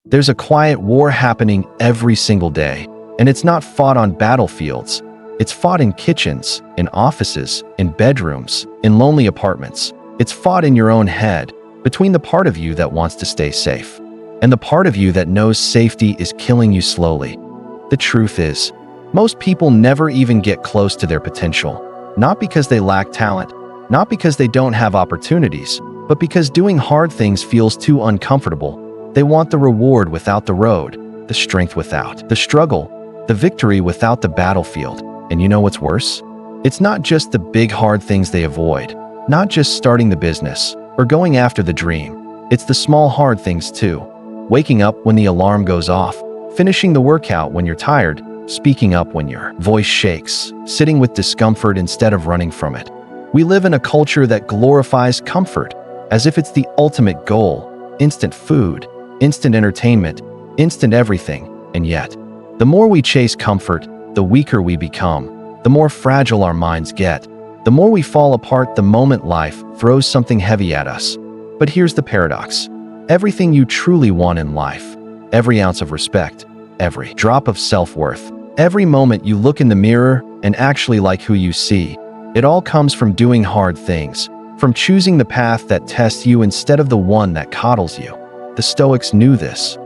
There's a quiet war happening every single day, and it's not fought on battlefields. It's fought in kitchens, in offices, in bedrooms, in lonely apartments. It's fought in your own head, between the part of you that wants to stay safe and the part of you that knows safety is killing you slowly. The truth is, most people never even get close to their potential, not because they lack talent, not because they don't have opportunities, but because doing hard things feels too uncomfortable. They want the reward without the road, the strength without the struggle, the victory without the battlefield. And you know what's worse? It's not just the big hard things they avoid, not just starting the business or going after the dream. It's the small hard things too. Waking up when the alarm goes off, finishing the workout when you're tired, speaking up when your voice shakes, sitting with discomfort instead of running from it. We live in a culture that glorifies comfort as if it's the ultimate goal. Instant food, instant entertainment, instant everything. And yet, the more we chase comfort, the weaker we become, the more fragile our minds get, the more we fall apart the moment life throws something heavy at us. But here's the paradox. Everything you truly want in life, every ounce of respect, every drop of self-worth, every moment you look in the mirror and actually like who you see, it all comes from doing hard things, from choosing the path that tests you instead of the one that coddles you. The Stoics knew this.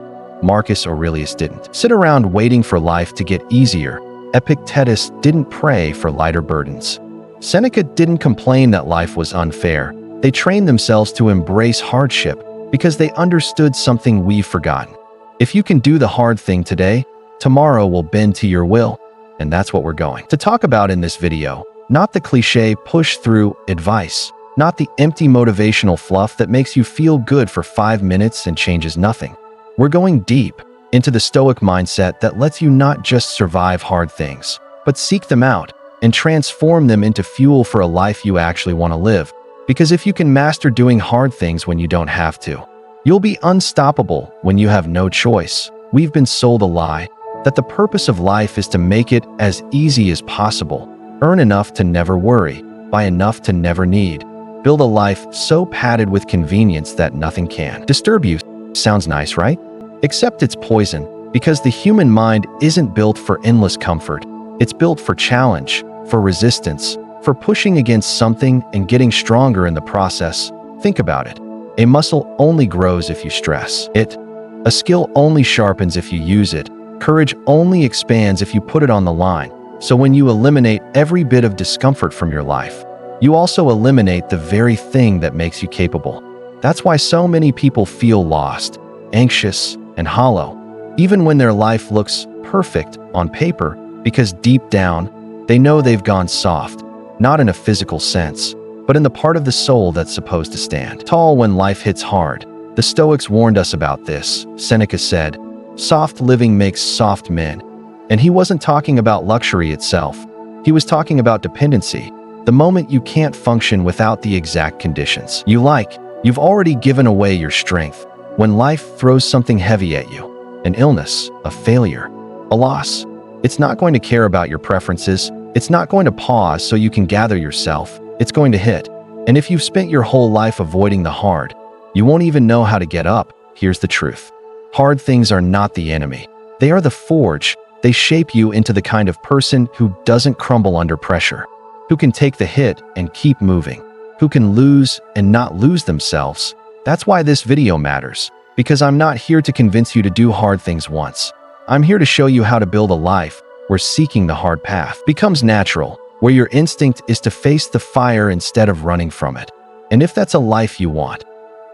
Marcus Aurelius didn't sit around waiting for life to get easier. Epictetus didn't pray for lighter burdens. Seneca didn't complain that life was unfair. They trained themselves to embrace hardship because they understood something we've forgotten. If you can do the hard thing today, tomorrow will bend to your will. And that's what we're going to talk about in this video. Not the cliche push-through advice, not the empty motivational fluff that makes you feel good for 5 minutes and changes nothing. We're going deep into the Stoic mindset that lets you not just survive hard things, but seek them out and transform them into fuel for a life you actually want to live. Because if you can master doing hard things when you don't have to, you'll be unstoppable when you have no choice. We've been sold a lie that the purpose of life is to make it as easy as possible, earn enough to never worry, buy enough to never need, build a life so padded with convenience that nothing can disturb you. Sounds nice, right? Except it's poison, because the human mind isn't built for endless comfort. It's built for challenge, for resistance, for pushing against something and getting stronger in the process. Think about it. A muscle only grows if you stress it. A skill only sharpens if you use it. Courage only expands if you put it on the line. So when you eliminate every bit of discomfort from your life, you also eliminate the very thing that makes you capable. That's why so many people feel lost, anxious, and hollow, even when their life looks perfect on paper, because deep down, they know they've gone soft. Not in a physical sense, but in the part of the soul that's supposed to stand tall when life hits hard. The Stoics warned us about this. Seneca said, "Soft living makes soft men." And he wasn't talking about luxury itself. He was talking about dependency. The moment you can't function without the exact conditions you like, you've already given away your strength. When life throws something heavy at you, an illness, a failure, a loss, it's not going to care about your preferences. It's not going to pause so you can gather yourself. It's going to hit. And if you've spent your whole life avoiding the hard, you won't even know how to get up. Here's the truth. Hard things are not the enemy. They are the forge. They shape you into the kind of person who doesn't crumble under pressure, who can take the hit and keep moving, who can lose and not lose themselves. That's why this video matters, because I'm not here to convince you to do hard things once. I'm here to show you how to build a life where seeking the hard path becomes natural, where your instinct is to face the fire instead of running from it. And if that's a life you want,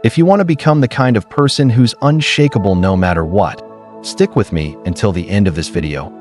if you want to become the kind of person who's unshakable no matter what, stick with me until the end of this video.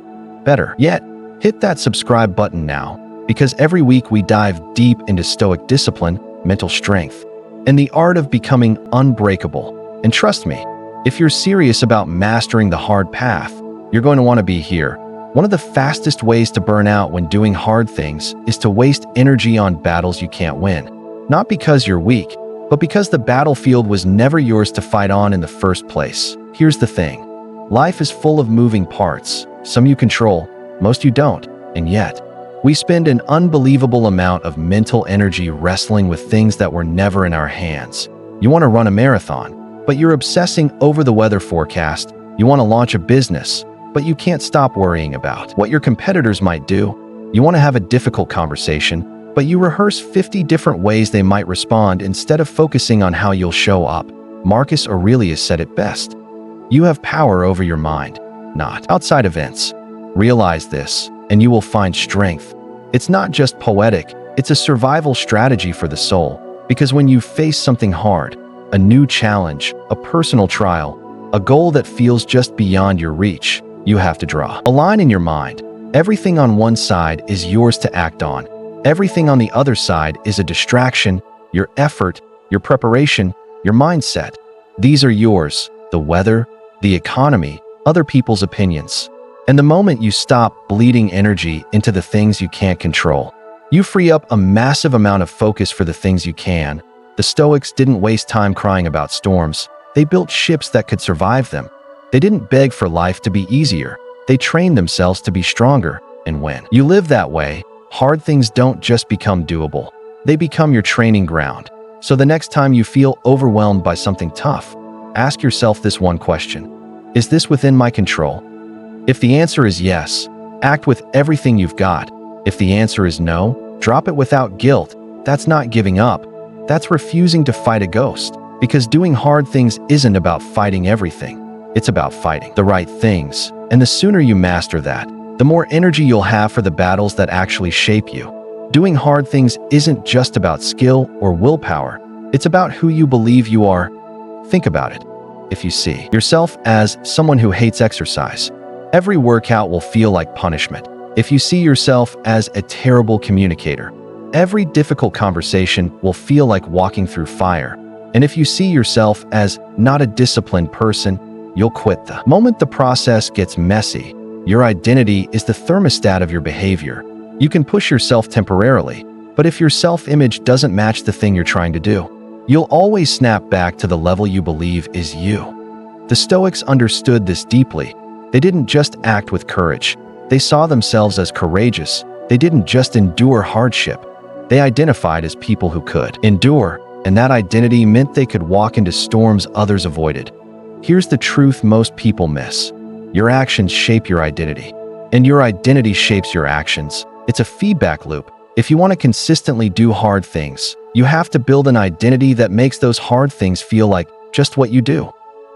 Better yet, hit that subscribe button now, because every week we dive deep into Stoic discipline, mental strength, and the art of becoming unbreakable. And trust me, if you're serious about mastering the hard path, you're going to want to be here. One of the fastest ways to burn out when doing hard things is to waste energy on battles you can't win. Not because you're weak, but because the battlefield was never yours to fight on in the first place. Here's the thing. Life is full of moving parts. Some you control, most you don't. And yet, we spend an unbelievable amount of mental energy wrestling with things that were never in our hands. You want to run a marathon, but you're obsessing over the weather forecast You want to launch a business, but you can't stop worrying about what your competitors might do. You want to have a difficult conversation, but you rehearse 50 different ways they might respond instead of focusing on how you'll show up. Marcus Aurelius said it best. You have power over your mind, not outside events. Realize this, and you will find strength. It's not just poetic, it's a survival strategy for the soul. Because when you face something hard, a new challenge, a personal trial, a goal that feels just beyond your reach, you have to draw a line in your mind. Everything on one side is yours to act on. Everything on the other side is a distraction, your effort, your preparation, your mindset. These are yours: the weather, the economy, other people's opinions. And the moment you stop bleeding energy into the things you can't control, you free up a massive amount of focus for the things you can. The Stoics didn't waste time crying about storms. They built ships that could survive them. They didn't beg for life to be easier. They trained themselves to be stronger. And when you live that way, hard things don't just become doable. They become your training ground. So the next time you feel overwhelmed by something tough, ask yourself this one question: is this within my control? If the answer is yes, act with everything you've got. If the answer is no, drop it without guilt. That's not giving up. That's refusing to fight a ghost. Because doing hard things isn't about fighting everything. It's about fighting the right things. And the sooner you master that, the more energy you'll have for the battles that actually shape you. Doing hard things isn't just about skill or willpower. It's about who you believe you are. Think about it. If you see yourself as someone who hates exercise, every workout will feel like punishment. If you see yourself as a terrible communicator, every difficult conversation will feel like walking through fire. And if you see yourself as not a disciplined person, you'll quit the moment the process gets messy. Your identity is the thermostat of your behavior. You can push yourself temporarily, but if your self-image doesn't match the thing you're trying to do, you'll always snap back to the level you believe is you. The Stoics understood this deeply. They didn't just act with courage. They saw themselves as courageous. They didn't just endure hardship. They identified as people who could endure, and that identity meant they could walk into storms others avoided. Here's the truth most people miss. Your actions shape your identity, and your identity shapes your actions. It's a feedback loop. If you want to consistently do hard things, you have to build an identity that makes those hard things feel like just what you do.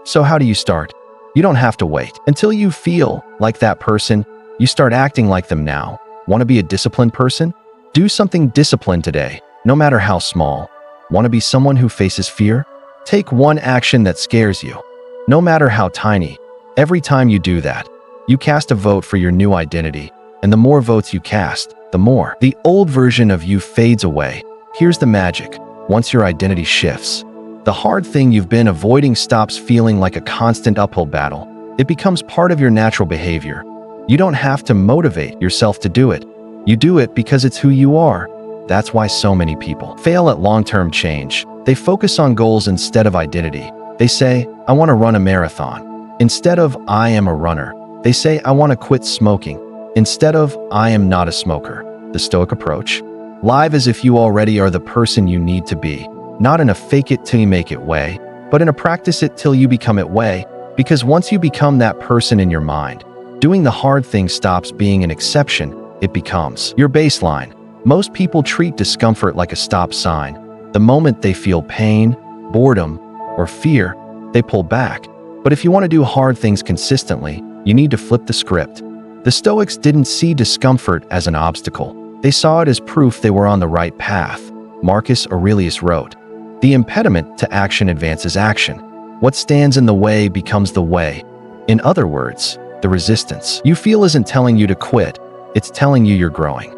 So how do you start? You don't have to wait until you feel like that person. You start acting like them now. Want to be a disciplined person? Do something disciplined today, no matter how small. Want to be someone who faces fear? Take one action that scares you, no matter how tiny. Every time you do that, you cast a vote for your new identity, and the more votes you cast, the more the old version of you fades away. Here's the magic. Once your identity shifts, the hard thing you've been avoiding stops feeling like a constant uphill battle. It becomes part of your natural behavior. You don't have to motivate yourself to do it. You do it because it's who you are. That's why so many people fail at long-term change. They focus on goals instead of identity. They say, I want to run a marathon. Instead of, I am a runner. They say, I want to quit smoking. Instead of, I am not a smoker. The Stoic approach: live as if you already are the person you need to be. Not in a fake it till you make it way, but in a practice it till you become it way. Because once you become that person in your mind, doing the hard thing stops being an exception. It becomes your baseline. Most people treat discomfort like a stop sign. The moment they feel pain, boredom, or fear, they pull back. But if you want to do hard things consistently, you need to flip the script. The Stoics didn't see discomfort as an obstacle. They saw it as proof they were on the right path. Marcus Aurelius wrote, "The impediment to action advances action. What stands in the way becomes the way." In other words, the resistance you feel isn't telling you to quit. It's telling you you're growing.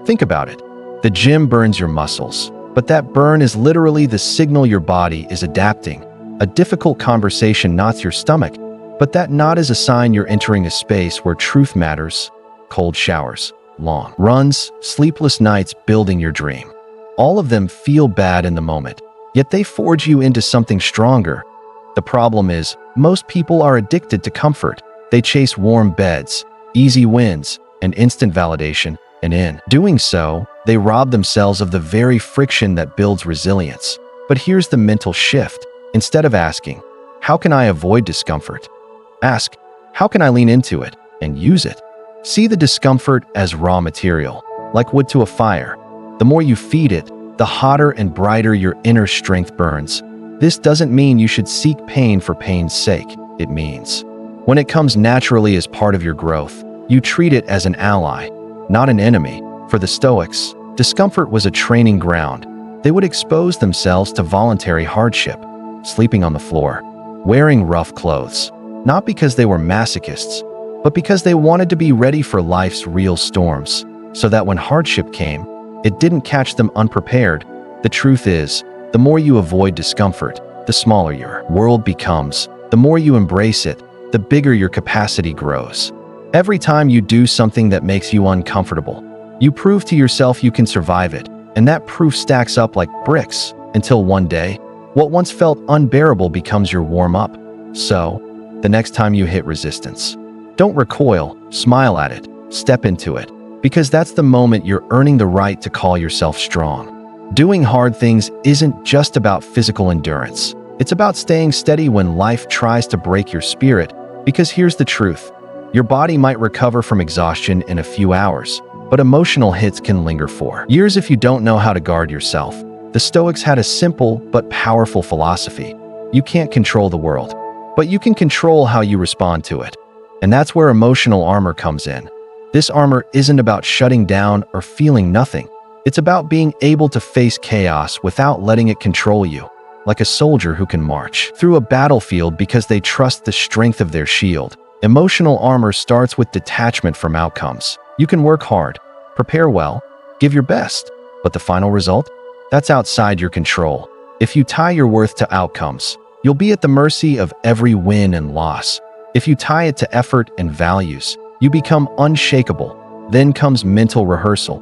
Think about it. The gym burns your muscles, but that burn is literally the signal your body is adapting. A difficult conversation knots your stomach, but that knot is a sign you're entering a space where truth matters. Cold showers, long runs, sleepless nights building your dream. All of them feel bad in the moment, yet they forge you into something stronger. The problem is, most people are addicted to comfort. They chase warm beds, easy wins, and instant validation, and in doing so, they rob themselves of the very friction that builds resilience. But here's the mental shift. Instead of asking, how can I avoid discomfort? Ask, how can I lean into it and use it? See the discomfort as raw material, like wood to a fire. The more you feed it, the hotter and brighter your inner strength burns. This doesn't mean you should seek pain for pain's sake. It means, when it comes naturally as part of your growth, you treat it as an ally, not an enemy. For the Stoics, discomfort was a training ground. They would expose themselves to voluntary hardship, sleeping on the floor, wearing rough clothes, not because they were masochists, but because they wanted to be ready for life's real storms, so that when hardship came, it didn't catch them unprepared. The truth is, the more you avoid discomfort, the smaller your world becomes. The more you embrace it, the bigger your capacity grows. Every time you do something that makes you uncomfortable, you prove to yourself you can survive it, and that proof stacks up like bricks until one day, what once felt unbearable becomes your warm-up. So, the next time you hit resistance, don't recoil, smile at it, step into it, because that's the moment you're earning the right to call yourself strong. Doing hard things isn't just about physical endurance. It's about staying steady when life tries to break your spirit, because here's the truth. Your body might recover from exhaustion in a few hours, but emotional hits can linger for years if you don't know how to guard yourself. The Stoics had a simple but powerful philosophy. You can't control the world, but you can control how you respond to it. And that's where emotional armor comes in. This armor isn't about shutting down or feeling nothing. It's about being able to face chaos without letting it control you, like a soldier who can march through a battlefield because they trust the strength of their shield. Emotional armor starts with detachment from outcomes. You can work hard, prepare well, give your best, but the final result? That's outside your control. If you tie your worth to outcomes, you'll be at the mercy of every win and loss. If you tie it to effort and values, you become unshakable. Then comes mental rehearsal.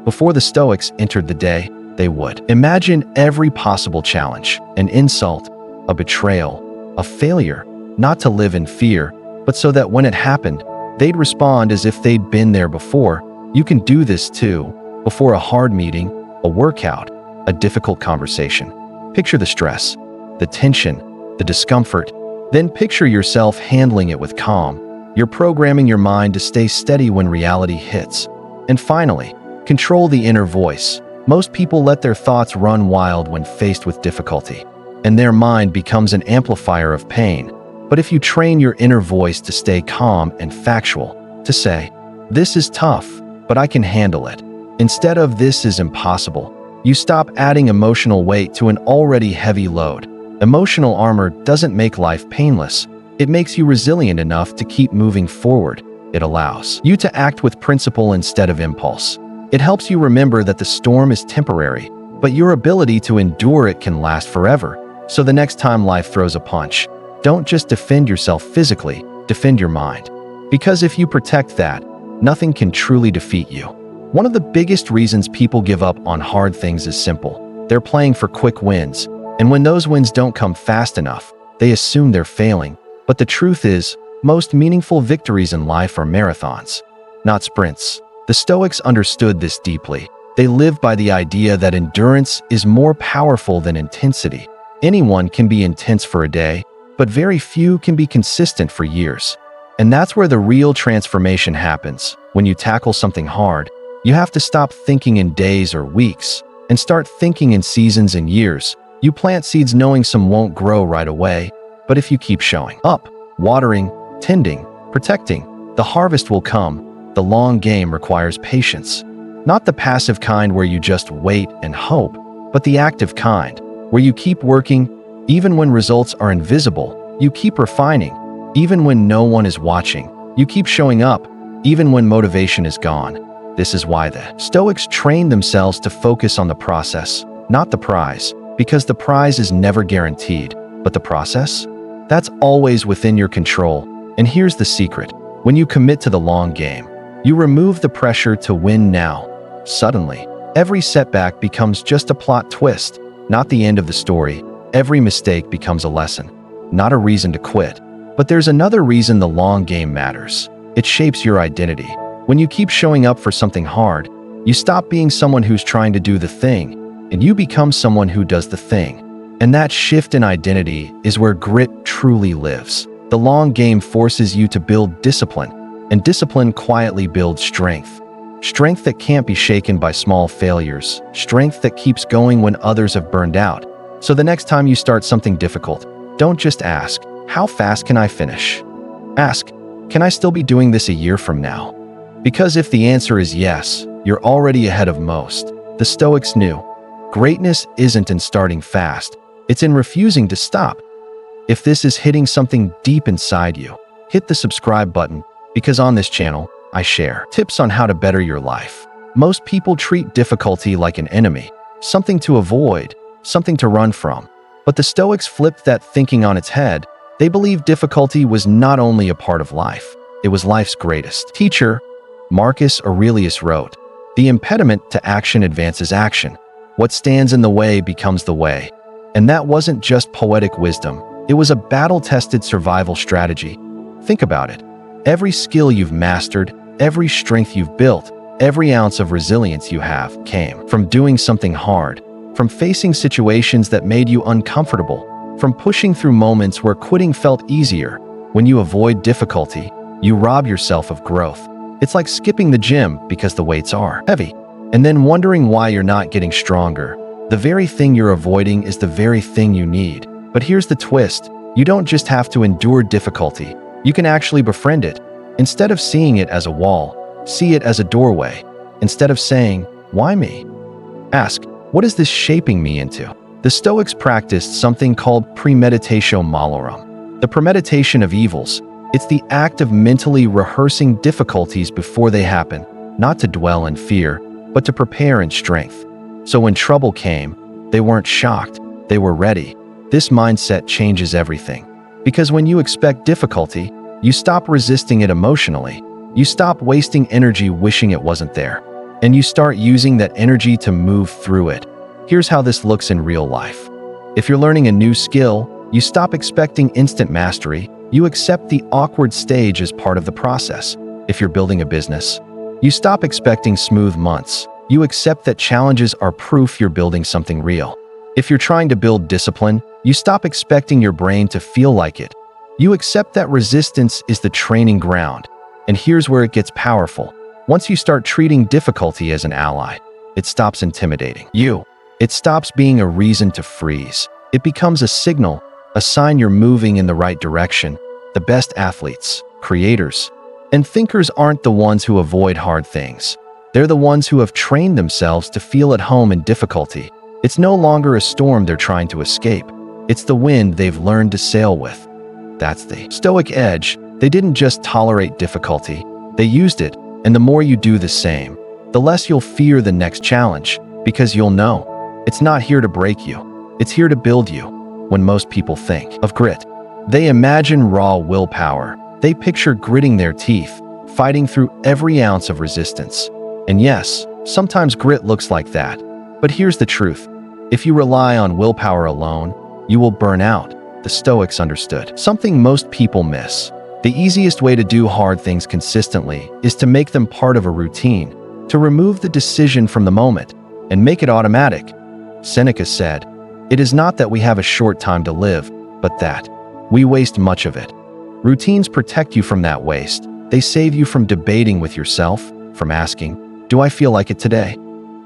Before the Stoics entered the day, they would imagine every possible challenge, an insult, a betrayal, a failure, not to live in fear, but so that when it happened, they'd respond as if they'd been there before. You can do this too, before a hard meeting, a workout, a difficult conversation. Picture the stress, the tension, the discomfort, then picture yourself handling it with calm. You're programming your mind to stay steady when reality hits. And finally, control the inner voice. Most people let their thoughts run wild when faced with difficulty, and their mind becomes an amplifier of pain. But if you train your inner voice to stay calm and factual, to say, "This is tough, but I can handle it," instead of "This is impossible," you stop adding emotional weight to an already heavy load. Emotional armor doesn't make life painless. It makes you resilient enough to keep moving forward. It allows you to act with principle instead of impulse. It helps you remember that the storm is temporary, but your ability to endure it can last forever. So the next time life throws a punch, don't just defend yourself physically, defend your mind. Because if you protect that, nothing can truly defeat you. One of the biggest reasons people give up on hard things is simple. They're playing for quick wins, and when those wins don't come fast enough, they assume they're failing. But the truth is, most meaningful victories in life are marathons, not sprints. The Stoics understood this deeply. They lived by the idea that endurance is more powerful than intensity. Anyone can be intense for a day, but very few can be consistent for years. And that's where the real transformation happens. When you tackle something hard, you have to stop thinking in days or weeks and start thinking in seasons and years. You plant seeds knowing some won't grow right away, but if you keep showing up, watering, tending, protecting, the harvest will come. The long game requires patience. Not the passive kind where you just wait and hope, but the active kind, where you keep working, even when results are invisible. You keep refining, even when no one is watching. You keep showing up, even when motivation is gone. This is why the Stoics trained themselves to focus on the process, not the prize, because the prize is never guaranteed. But the process? That's always within your control. And here's the secret. When you commit to the long game, you remove the pressure to win now. Suddenly, every setback becomes just a plot twist, not the end of the story. Every mistake becomes a lesson, not a reason to quit. But there's another reason the long game matters. It shapes your identity. When you keep showing up for something hard, you stop being someone who's trying to do the thing, and you become someone who does the thing. And that shift in identity is where grit truly lives. The long game forces you to build discipline, and discipline quietly builds strength. Strength that can't be shaken by small failures, strength that keeps going when others have burned out. So the next time you start something difficult, don't just ask, how fast can I finish? Ask, can I still be doing this a year from now? Because if the answer is yes, you're already ahead of most. The Stoics knew, greatness isn't in starting fast, it's in refusing to stop. If this is hitting something deep inside you, hit the subscribe button, because on this channel, I share tips on how to better your life. Most people treat difficulty like an enemy, something to avoid, something to run from. But the Stoics flipped that thinking on its head. They believed difficulty was not only a part of life, it was life's greatest teacher. Marcus Aurelius wrote, "The impediment to action advances action. What stands in the way becomes the way." And that wasn't just poetic wisdom, it was a battle-tested survival strategy. Think about it. Every skill you've mastered, every strength you've built, every ounce of resilience you have came from doing something hard, from facing situations that made you uncomfortable, from pushing through moments where quitting felt easier. When you avoid difficulty, you rob yourself of growth. It's like skipping the gym because the weights are heavy, and then wondering why you're not getting stronger. The very thing you're avoiding is the very thing you need. But here's the twist. You don't just have to endure difficulty. You can actually befriend it. Instead of seeing it as a wall, see it as a doorway. Instead of saying, why me? Ask, what is this shaping me into? The Stoics practiced something called premeditatio malorum, the premeditation of evils. It's the act of mentally rehearsing difficulties before they happen, not to dwell in fear, but to prepare in strength. So when trouble came, they weren't shocked, they were ready. This mindset changes everything. Because when you expect difficulty, you stop resisting it emotionally. You stop wasting energy wishing it wasn't there. And you start using that energy to move through it. Here's how this looks in real life. If you're learning a new skill, you stop expecting instant mastery. You accept the awkward stage as part of the process. If you're building a business, you stop expecting smooth months. You accept that challenges are proof you're building something real. If you're trying to build discipline, you stop expecting your brain to feel like it. You accept that resistance is the training ground. And here's where it gets powerful. Once you start treating difficulty as an ally, it stops intimidating you. It stops being a reason to freeze. It becomes a signal, a sign you're moving in the right direction. The best athletes, creators, and thinkers aren't the ones who avoid hard things. They're the ones who have trained themselves to feel at home in difficulty. It's no longer a storm they're trying to escape. It's the wind they've learned to sail with. That's the Stoic edge. They didn't just tolerate difficulty, they used it. And the more you do the same, the less you'll fear the next challenge, because you'll know it's not here to break you, it's here to build you. When most people think of grit, they imagine raw willpower. They picture gritting their teeth, fighting through every ounce of resistance. And yes, sometimes grit looks like that. But here's the truth. If you rely on willpower alone, you will burn out. The Stoics understood something most people miss. The easiest way to do hard things consistently is to make them part of a routine, to remove the decision from the moment and make it automatic. Seneca said, "It is not that we have a short time to live, but that we waste much of it." Routines protect you from that waste. They save you from debating with yourself, from asking, "Do I feel like it today?"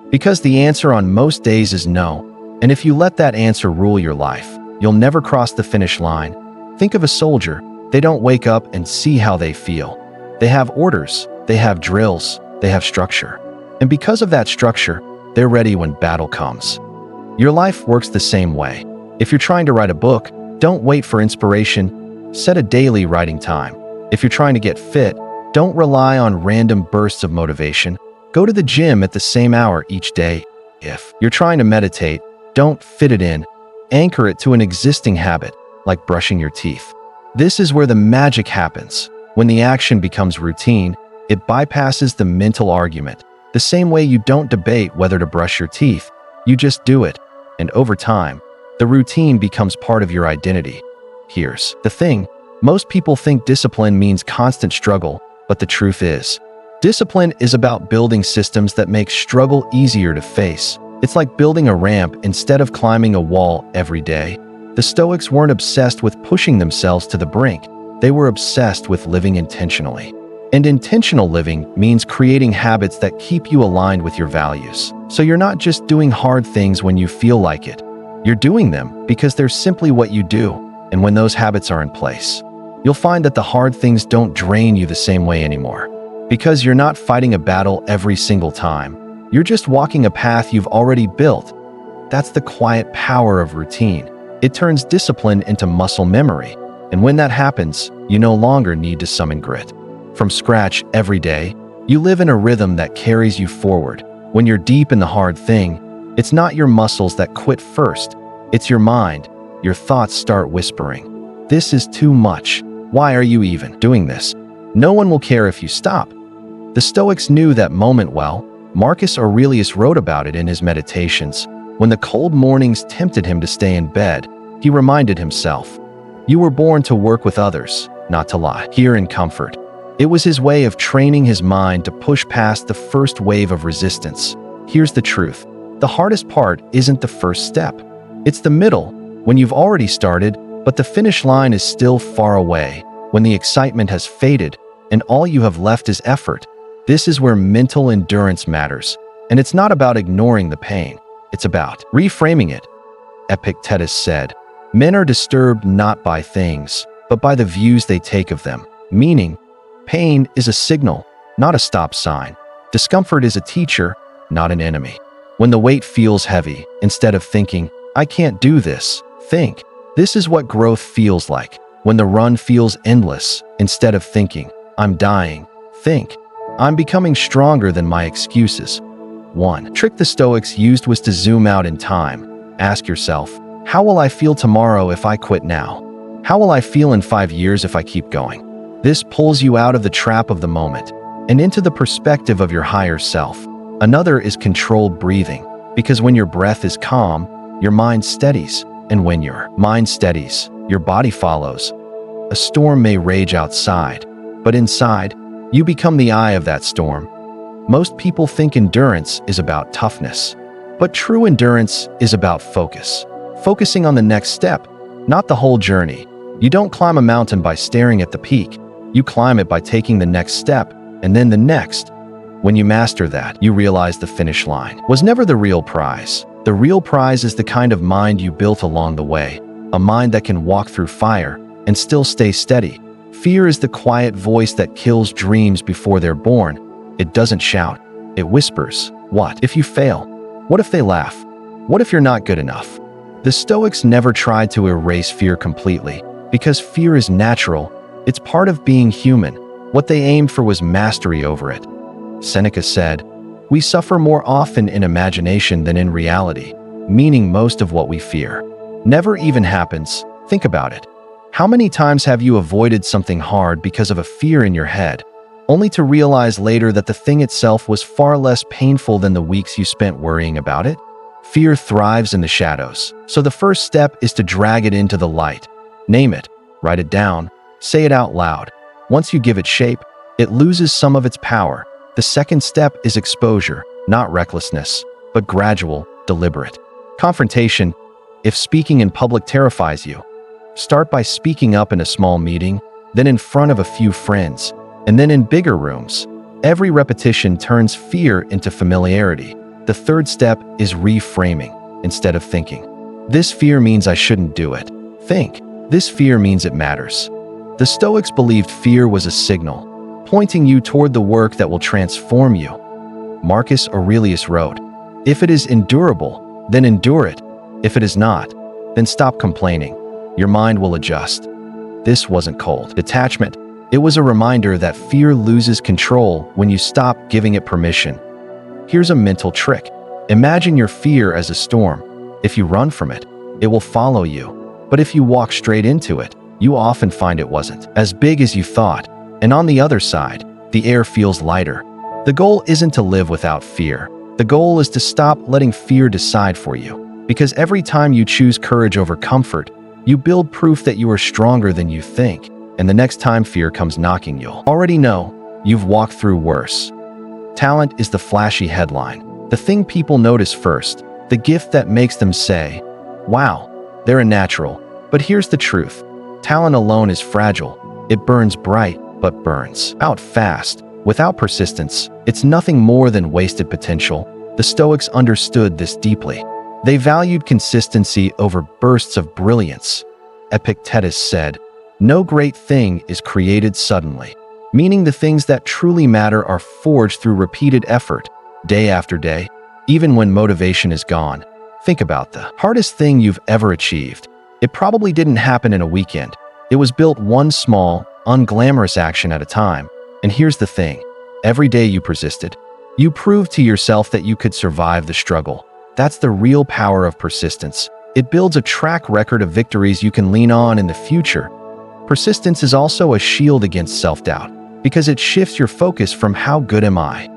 Because the answer on most days is no. And if you let that answer rule your life, you'll never cross the finish line. Think of a soldier. They don't wake up and see how they feel. They have orders, they have drills, they have structure. And because of that structure, they're ready when battle comes. Your life works the same way. If you're trying to write a book, don't wait for inspiration. Set a daily writing time. If you're trying to get fit, don't rely on random bursts of motivation. Go to the gym at the same hour each day. If you're trying to meditate, don't fit it in. Anchor it to an existing habit, like brushing your teeth. This is where the magic happens. When the action becomes routine, it bypasses the mental argument. The same way you don't debate whether to brush your teeth, you just do it. And over time, the routine becomes part of your identity. Here's the thing. Most people think discipline means constant struggle, but the truth is, discipline is about building systems that make struggle easier to face. It's like building a ramp instead of climbing a wall every day. The Stoics weren't obsessed with pushing themselves to the brink. They were obsessed with living intentionally. And intentional living means creating habits that keep you aligned with your values. So you're not just doing hard things when you feel like it. You're doing them because they're simply what you do. And when those habits are in place, you'll find that the hard things don't drain you the same way anymore. Because you're not fighting a battle every single time. You're just walking a path you've already built. That's the quiet power of routine. It turns discipline into muscle memory. And when that happens, you no longer need to summon grit from scratch every day. You live in a rhythm that carries you forward. When you're deep in the hard thing, it's not your muscles that quit first. It's your mind. Your thoughts start whispering, "This is too much. Why are you even doing this? No one will care if you stop." The Stoics knew that moment well. Marcus Aurelius wrote about it in his Meditations. When the cold mornings tempted him to stay in bed, he reminded himself, "You were born to work with others, not to lie here in comfort." It was his way of training his mind to push past the first wave of resistance. Here's the truth. The hardest part isn't the first step. It's the middle, when you've already started, but the finish line is still far away, when the excitement has faded and all you have left is effort. This is where mental endurance matters. And it's not about ignoring the pain. It's about reframing it. Epictetus said, "Men are disturbed not by things, but by the views they take of them." Meaning, pain is a signal, not a stop sign. Discomfort is a teacher, not an enemy. When the weight feels heavy, instead of thinking, "I can't do this," think, "This is what growth feels like." When the run feels endless, instead of thinking, "I'm dying," think, "I'm becoming stronger than my excuses." One trick the Stoics used was to zoom out in time. Ask yourself, how will I feel tomorrow if I quit now? How will I feel in 5 years if I keep going? This pulls you out of the trap of the moment and into the perspective of your higher self. Another is controlled breathing, because when your breath is calm, your mind steadies. And when your mind steadies, your body follows. A storm may rage outside, but inside, you become the eye of that storm. Most people think endurance is about toughness, but true endurance is about focus. Focusing on the next step, not the whole journey. You don't climb a mountain by staring at the peak. You climb it by taking the next step, and then the next. When you master that, you realize the finish line was never the real prize. The real prize is the kind of mind you built along the way, a mind that can walk through fire and still stay steady. Fear is the quiet voice that kills dreams before they're born. It doesn't shout, it whispers. What if you fail? What if they laugh? What if you're not good enough? The Stoics never tried to erase fear completely, because fear is natural. It's part of being human. What they aimed for was mastery over it. Seneca said, "We suffer more often in imagination than in reality," meaning most of what we fear never even happens. Think about it. How many times have you avoided something hard because of a fear in your head, only to realize later that the thing itself was far less painful than the weeks you spent worrying about it? Fear thrives in the shadows, so the first step is to drag it into the light. Name it, write it down, say it out loud. Once you give it shape, it loses some of its power. The second step is exposure, not recklessness, but gradual, deliberate confrontation. If speaking in public terrifies you, start by speaking up in a small meeting, then in front of a few friends, and then in bigger rooms. Every repetition turns fear into familiarity. The third step is reframing. Instead of thinking, "This fear means I shouldn't do it," think, "This fear means it matters." The Stoics believed fear was a signal, pointing you toward the work that will transform you. Marcus Aurelius wrote, "If it is endurable, then endure it. If it is not, then stop complaining. Your mind will adjust." This wasn't cold detachment. It was a reminder that fear loses control when you stop giving it permission. Here's a mental trick. Imagine your fear as a storm. If you run from it, it will follow you. But if you walk straight into it, you often find it wasn't as big as you thought. And on the other side, the air feels lighter. The goal isn't to live without fear. The goal is to stop letting fear decide for you. Because every time you choose courage over comfort, you build proof that you are stronger than you think. And the next time fear comes knocking, you'll already know you've walked through worse. Talent is the flashy headline, the thing people notice first, the gift that makes them say, "Wow, they're a natural." But here's the truth. Talent alone is fragile. It burns bright, but burns out fast. Without persistence, it's nothing more than wasted potential. The Stoics understood this deeply. They valued consistency over bursts of brilliance. Epictetus said, "No great thing is created suddenly," meaning the things that truly matter are forged through repeated effort, day after day, even when motivation is gone. Think about the hardest thing you've ever achieved. It probably didn't happen in a weekend. It was built one small, unglamorous action at a time. And here's the thing. Every day you persisted. You proved to yourself that you could survive the struggle. That's the real power of persistence. It builds a track record of victories you can lean on in the future. Persistence is also a shield against self-doubt, because it shifts your focus from "how good am I?"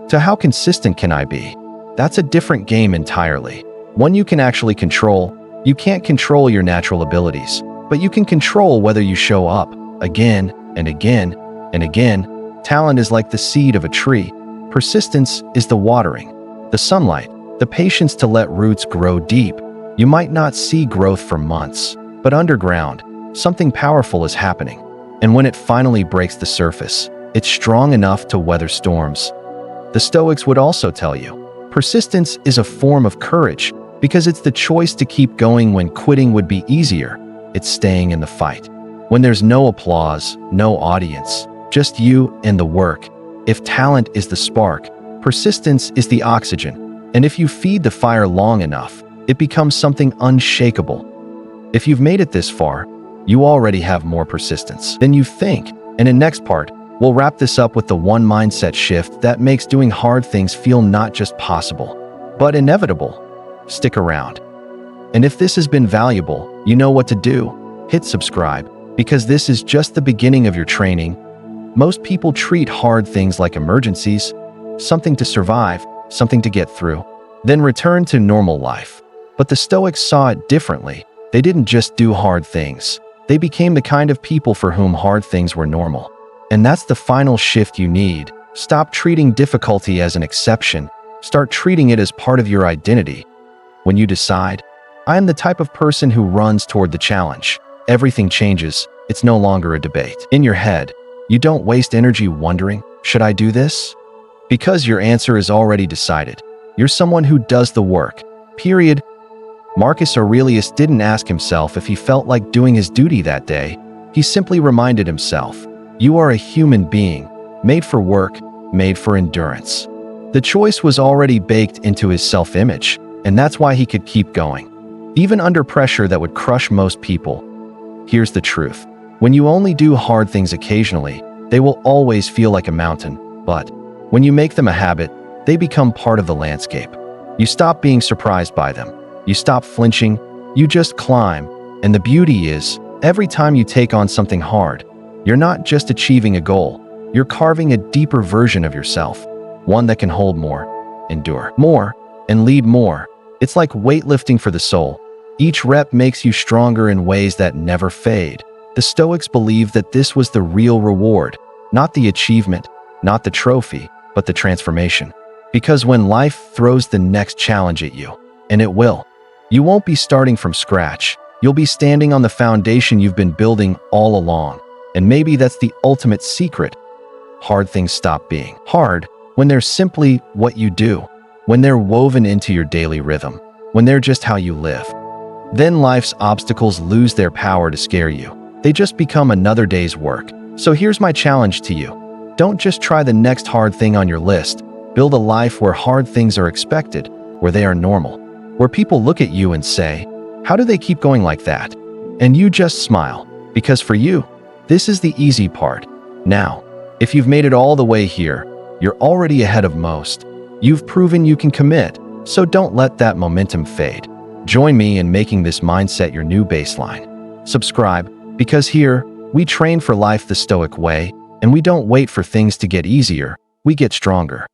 to "how consistent can I be?" That's a different game entirely. One you can actually control. You can't control your natural abilities, but you can control whether you show up again and again and again. Talent is like the seed of a tree. Persistence is the watering, the sunlight, the patience to let roots grow deep. You might not see growth for months, but underground, something powerful is happening. And when it finally breaks the surface, it's strong enough to weather storms. The Stoics would also tell you, persistence is a form of courage, because it's the choice to keep going when quitting would be easier. It's staying in the fight. When there's no applause, no audience, just you and the work. If talent is the spark, persistence is the oxygen. And if you feed the fire long enough, it becomes something unshakable. If you've made it this far, you already have more persistence than you think. And in next part, we'll wrap this up with the one mindset shift that makes doing hard things feel not just possible, but inevitable. Stick around. And if this has been valuable, you know what to do. Hit subscribe, because this is just the beginning of your training. Most people treat hard things like emergencies, something to survive, something to get through, then return to normal life. But the Stoics saw it differently. They didn't just do hard things. They became the kind of people for whom hard things were normal. And that's the final shift you need. Stop treating difficulty as an exception. Start treating it as part of your identity. When you decide, "I am the type of person who runs toward the challenge," everything changes. It's no longer a debate. In your head, you don't waste energy wondering, "Should I do this?" Because your answer is already decided. You're someone who does the work. Period. Marcus Aurelius didn't ask himself if he felt like doing his duty that day. He simply reminded himself, "You are a human being, made for work, made for endurance." The choice was already baked into his self-image, and that's why he could keep going, even under pressure that would crush most people. Here's the truth. When you only do hard things occasionally, they will always feel like a mountain. But when you make them a habit, they become part of the landscape. You stop being surprised by them. You stop flinching. You just climb. And the beauty is, every time you take on something hard, you're not just achieving a goal. You're carving a deeper version of yourself, one that can hold more, endure more, and lead more. It's like weightlifting for the soul. Each rep makes you stronger in ways that never fade. The Stoics believed that this was the real reward, not the achievement, not the trophy, but the transformation. Because when life throws the next challenge at you, and it will, you won't be starting from scratch. You'll be standing on the foundation you've been building all along. And maybe that's the ultimate secret. Hard things stop being hard when they're simply what you do, when they're woven into your daily rhythm, when they're just how you live. Then life's obstacles lose their power to scare you. They just become another day's work. So here's my challenge to you. Don't just try the next hard thing on your list. Build a life where hard things are expected, where they are normal, where people look at you and say, "How do they keep going like that?" And you just smile, because for you, this is the easy part. Now, if you've made it all the way here, you're already ahead of most. You've proven you can commit, so don't let that momentum fade. Join me in making this mindset your new baseline. Subscribe, because here, we train for life the Stoic way, and we don't wait for things to get easier, we get stronger.